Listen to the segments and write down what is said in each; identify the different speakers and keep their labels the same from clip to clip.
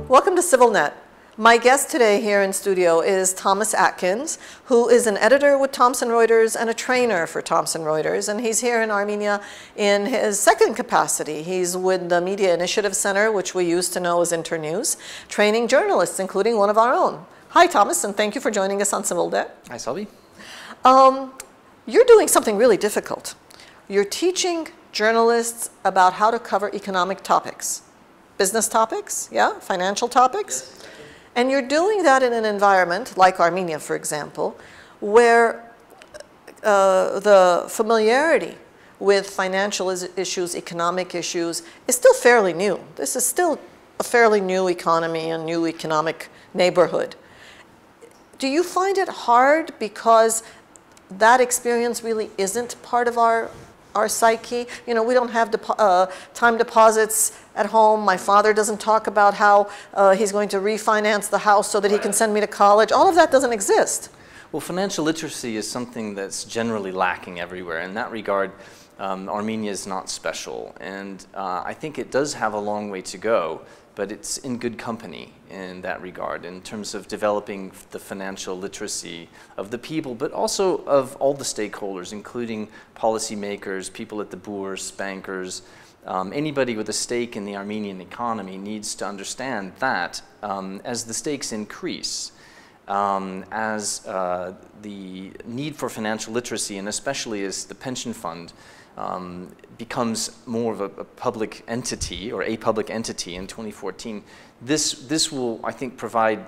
Speaker 1: Welcome to CivilNet. My guest today here in studio is Thomas Atkins, who is an editor with Thomson Reuters and a trainer for Thomson Reuters, and he's here in Armenia in his second capacity. He's with the Media Initiative Center, which we used to know as Internews, training journalists, including one of our own. Hi, Thomas, and thank you for joining us on CivilNet.
Speaker 2: Hi, Salpi.
Speaker 1: You're doing something really difficult. You're teaching journalists about how to cover economic topics, business topics, yeah, financial topics. Yes. And you're doing that in an environment like Armenia, for example, where the familiarity with financial issues, economic issues, is still fairly new. This is still a fairly new economy, a new economic neighborhood. Do you find it hard because that experience really isn't part of our psyche? You know, we don't have time deposits at home. My father doesn't talk about how he's going to refinance the house so that he can send me to college. All of that doesn't exist.
Speaker 2: Well, financial literacy is something that's generally lacking everywhere. In that regard, Armenia is not special. And I think it does have a long way to go, but it's in good company in that regard in terms of developing the financial literacy of the people, but also of all the stakeholders, including policymakers, people at the bourse, bankers. Anybody with a stake in the Armenian economy needs to understand that as the stakes increase, as the need for financial literacy, and especially as the pension fund becomes more of a public entity, or a public entity in 2014, this will, I think, provide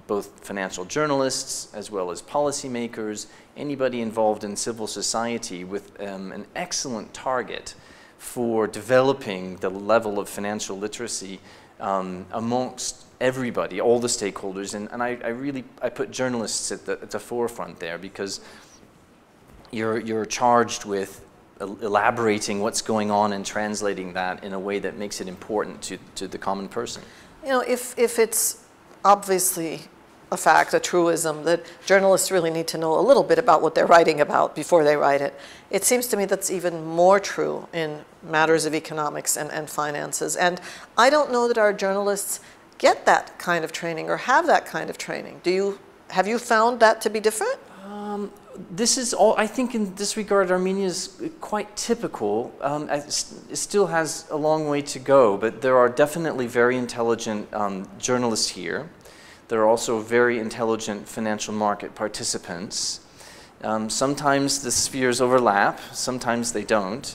Speaker 2: both financial journalists as well as policymakers, anybody involved in civil society with an excellent target for developing the level of financial literacy amongst everybody, all the stakeholders. And I put journalists at the forefront there, because you're charged with elaborating what's going on and translating that in a way that makes it important to the common person.
Speaker 1: You know, if it's obviously a fact, a truism, that journalists really need to know a little bit about what they're writing about before they write it, it seems to me that's even more true in matters of economics and finances. And I don't know that our journalists get that kind of training or have that kind of training. Have you found that to be different?
Speaker 2: This is all, I think in this regard, Armenia is quite typical. It still has a long way to go, but there are definitely very intelligent journalists here. There are also very intelligent financial market participants. Sometimes the spheres overlap, sometimes they don't.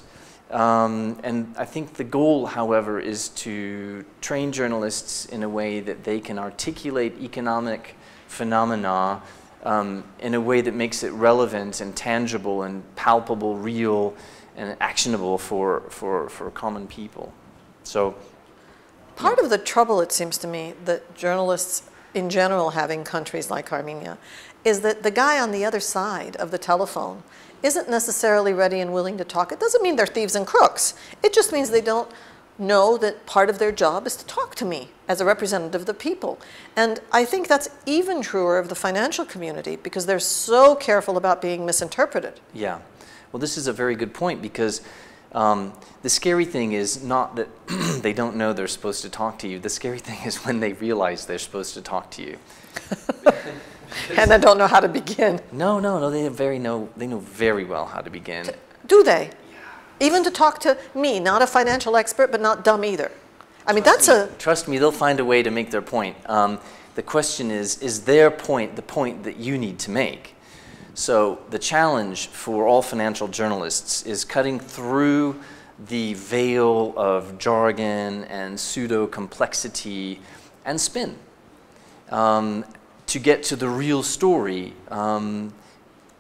Speaker 2: And I think the goal, however, is to train journalists in a way that they can articulate economic phenomena in a way that makes it relevant and tangible and palpable, real, and actionable for common people. So,
Speaker 1: part of the trouble, it seems to me, that journalists in general have in countries like Armenia is that the guy on the other side of the telephone isn't necessarily ready and willing to talk. It doesn't mean they're thieves and crooks. It just means they don't know that part of their job is to talk to me as a representative of the people. And I think that's even truer of the financial community, because they're so careful about being misinterpreted.
Speaker 2: Yeah. Well, this is a very good point, because the scary thing is not that they don't know they're supposed to talk to you. The scary thing is when they realize they're supposed to talk to you.
Speaker 1: And they don't know how to begin.
Speaker 2: No, they know very well how to begin.
Speaker 1: Do they? Even to talk to me, not a financial expert, but not dumb either. I mean,
Speaker 2: Trust me, they'll find a way to make their point. The question is their point the point that you need to make? So the challenge for all financial journalists is cutting through the veil of jargon and pseudo-complexity and spin to get to the real story.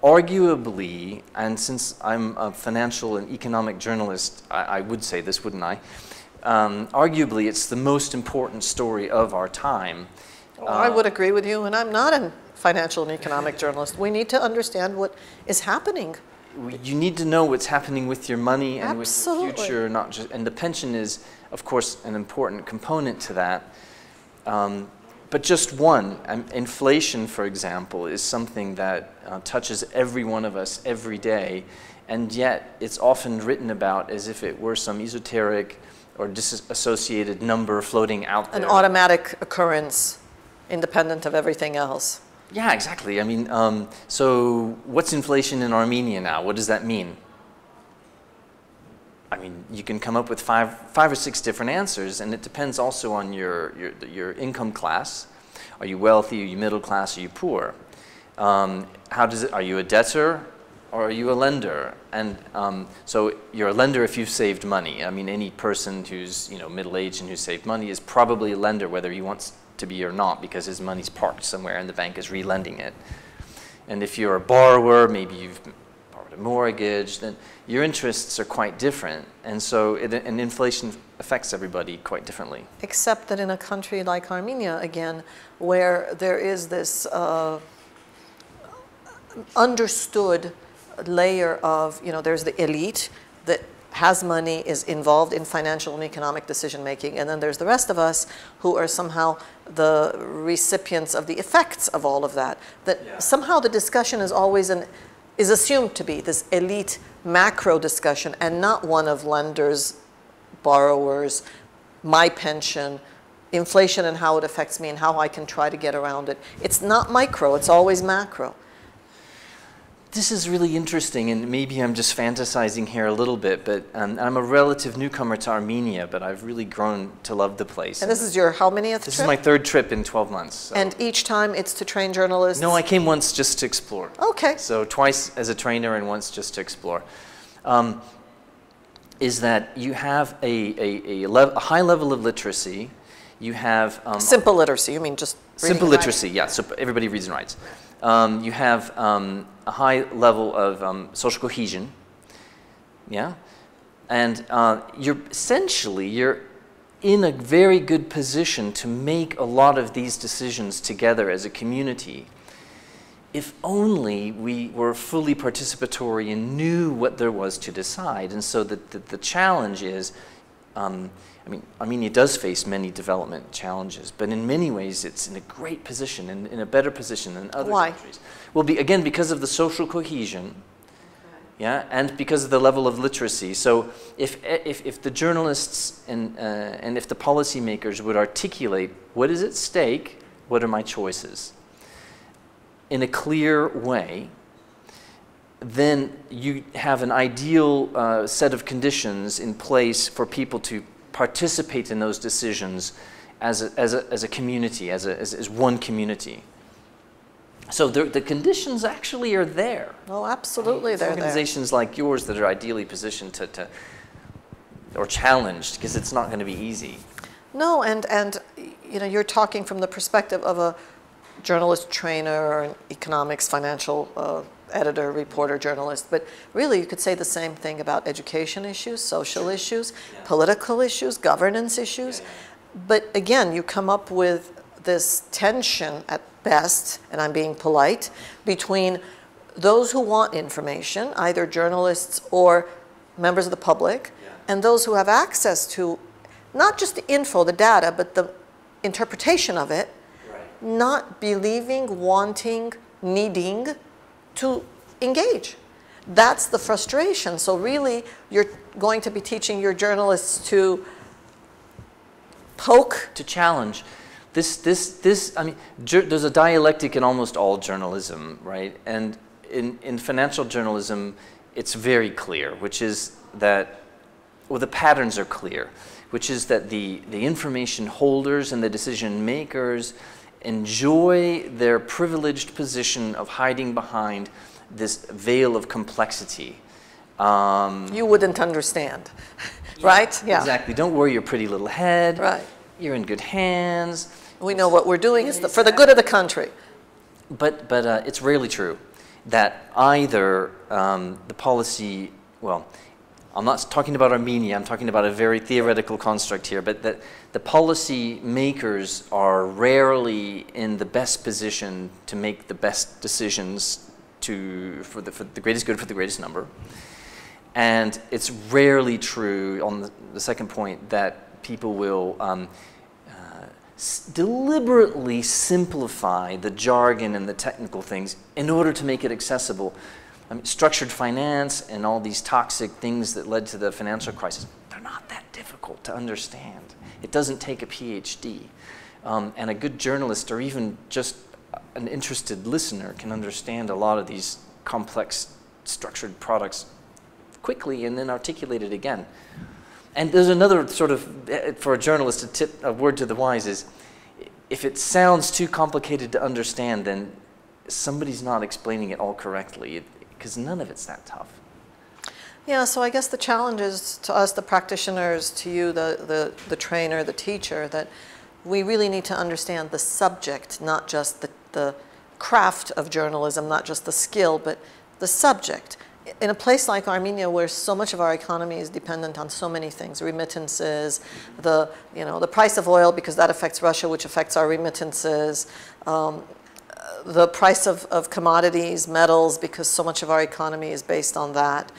Speaker 2: Arguably, and since I'm a financial and economic journalist, I would say this, wouldn't I? Arguably, it's the most important story of our time.
Speaker 1: Well, I would agree with you, and I'm not a financial and economic journalist. We need to understand what is happening.
Speaker 2: You need to know what's happening with your money and
Speaker 1: Absolutely.
Speaker 2: with the future, not just, and the pension is, of course, an important component to that. But just one, inflation, for example, is something that touches every one of us every day. and yet it's often written about as if it were some esoteric or disassociated number floating out there.
Speaker 1: An automatic occurrence, independent of everything else.
Speaker 2: Yeah, exactly. I mean, so what's inflation in Armenia now? What does that mean? I mean, you can come up with five or six different answers, and it depends also on your income class. Are you wealthy? Are you middle class? Are you poor? Are you a debtor or are you a lender? And so you're a lender if you've saved money. I mean, any person who's middle-aged and who's saved money is probably a lender, whether he wants to be or not, because his money's parked somewhere and the bank is re-lending it. And if you're a borrower, maybe you've borrowed a mortgage, then your interests are quite different. And so and inflation affects everybody quite differently.
Speaker 1: Except that in a country like Armenia, again, where there is this understood layer of, there's the elite that has money, is involved in financial and economic decision making, and then there's the rest of us who are somehow the recipients of the effects of all of that. That somehow the discussion is always is assumed to be this elite macro discussion and not one of lenders, borrowers, my pension, inflation and how it affects me and how I can try to get around it. It's not micro, it's always macro.
Speaker 2: This is really interesting, and maybe I'm just fantasizing here a little bit, but I'm a relative newcomer to Armenia, but I've really grown to love the place.
Speaker 1: And this is your how manyth trip?
Speaker 2: This is my third trip in 12 months. So.
Speaker 1: And each time it's to train journalists?
Speaker 2: No, I came once just to explore.
Speaker 1: Okay.
Speaker 2: So twice as a trainer and once just to explore. Is that you have a high level of literacy. You have...
Speaker 1: simple literacy, you mean just reading
Speaker 2: simple literacy, yeah, so everybody reads and writes. You have a high level of social cohesion, yeah, and you're in a very good position to make a lot of these decisions together as a community. If only we were fully participatory and knew what there was to decide. And so the challenge is, I mean, Armenia does face many development challenges, but in many ways it's in a great position, in a better position than other countries. Well, again, because of the social cohesion, yeah, and because of the level of literacy. So if the journalists and if the policymakers would articulate what is at stake, what are my choices, in a clear way, then you have an ideal set of conditions in place for people to participate in those decisions as a community, as one community. So the conditions actually are there.
Speaker 1: Oh, absolutely, they're there.
Speaker 2: Organizations like yours that are ideally positioned or challenged, because it's not going to be easy.
Speaker 1: No, and you're talking from the perspective of a journalist trainer or an economics, financial editor, reporter, journalist, but really you could say the same thing about education issues, social issues, political issues, governance issues. But again, you come up with this tension at best, and I'm being polite, between those who want information, either journalists or members of the public, and those who have access to not just the info, the data, but the interpretation of it, not believing, wanting, needing to engage. That's the frustration. So really, you're going to be teaching your journalists to poke.
Speaker 2: To challenge. I mean, there's a dialectic in almost all journalism, right? And in financial journalism, it's very clear, which is that, well, the patterns are clear, which is that the information holders and the decision makers enjoy their privileged position of hiding behind this veil of complexity.
Speaker 1: You wouldn't understand, right?
Speaker 2: Yeah. Exactly. Don't worry your pretty little head.
Speaker 1: Right.
Speaker 2: You're in good hands.
Speaker 1: We know what we're doing is for the good of the country.
Speaker 2: But it's rarely true that either the policy, well, I'm not talking about Armenia, I'm talking about a very theoretical construct here, but that the policy makers are rarely in the best position to make the best decisions for the greatest good for the greatest number. And it's rarely true, on the second point, that people will deliberately simplify the jargon and the technical things in order to make it accessible, I mean, structured finance and all these toxic things that led to the financial crisis, they're not that difficult to understand. It doesn't take a PhD. And a good journalist or even just an interested listener can understand a lot of these complex structured products quickly and then articulate it again. And there's another sort of, for a journalist, a word to the wise is, if it sounds too complicated to understand, then somebody's not explaining it all correctly, because none of it's that tough.
Speaker 1: Yeah, so I guess the challenge is to us, the practitioners, to you, the trainer, the teacher, that we really need to understand the subject, not just the craft of journalism, not just the skill, but the subject. In a place like Armenia, where so much of our economy is dependent on so many things, remittances, the price of oil, because that affects Russia, which affects our remittances, the price of commodities, metals, because so much of our economy is based on that.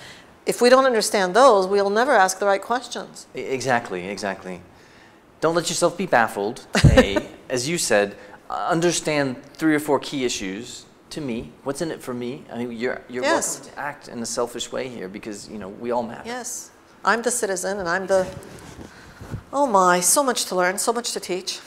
Speaker 1: If we don't understand those, we'll never ask the right questions.
Speaker 2: Exactly, exactly. Don't let yourself be baffled. As you said, understand 3 or 4 key issues. To me, what's in it for me? I mean, you're
Speaker 1: yes.
Speaker 2: welcome to act in a selfish way here, because we all matter.
Speaker 1: Yes, I'm the citizen, and I'm the. Oh my, so much to learn, so much to teach.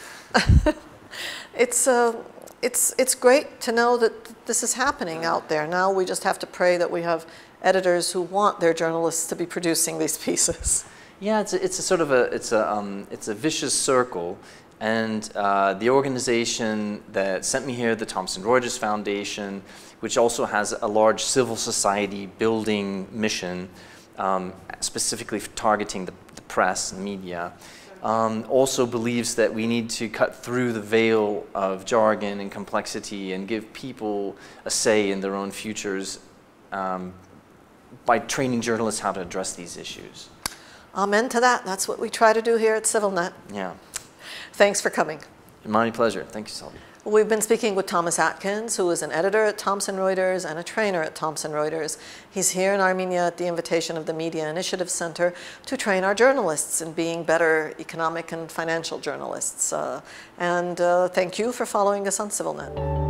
Speaker 1: It's great to know that this is happening out there. Now we just have to pray that we have editors who want their journalists to be producing these pieces.
Speaker 2: Yeah, it's a sort of it's a vicious circle, and the organization that sent me here, the Thomson Reuters Foundation, which also has a large civil society building mission, specifically targeting the press and media. Also believes that we need to cut through the veil of jargon and complexity and give people a say in their own futures by training journalists how to address these issues.
Speaker 1: Amen to that. That's what we try to do here at CivilNet.
Speaker 2: Yeah.
Speaker 1: Thanks for coming.
Speaker 2: My pleasure. Thank you, Salpi.
Speaker 1: We've been speaking with Thomas Atkins, who is an editor at Thomson Reuters and a trainer at Thomson Reuters. He's here in Armenia at the invitation of the Media Initiative Center to train our journalists in being better economic and financial journalists. Thank you for following us on CivilNet.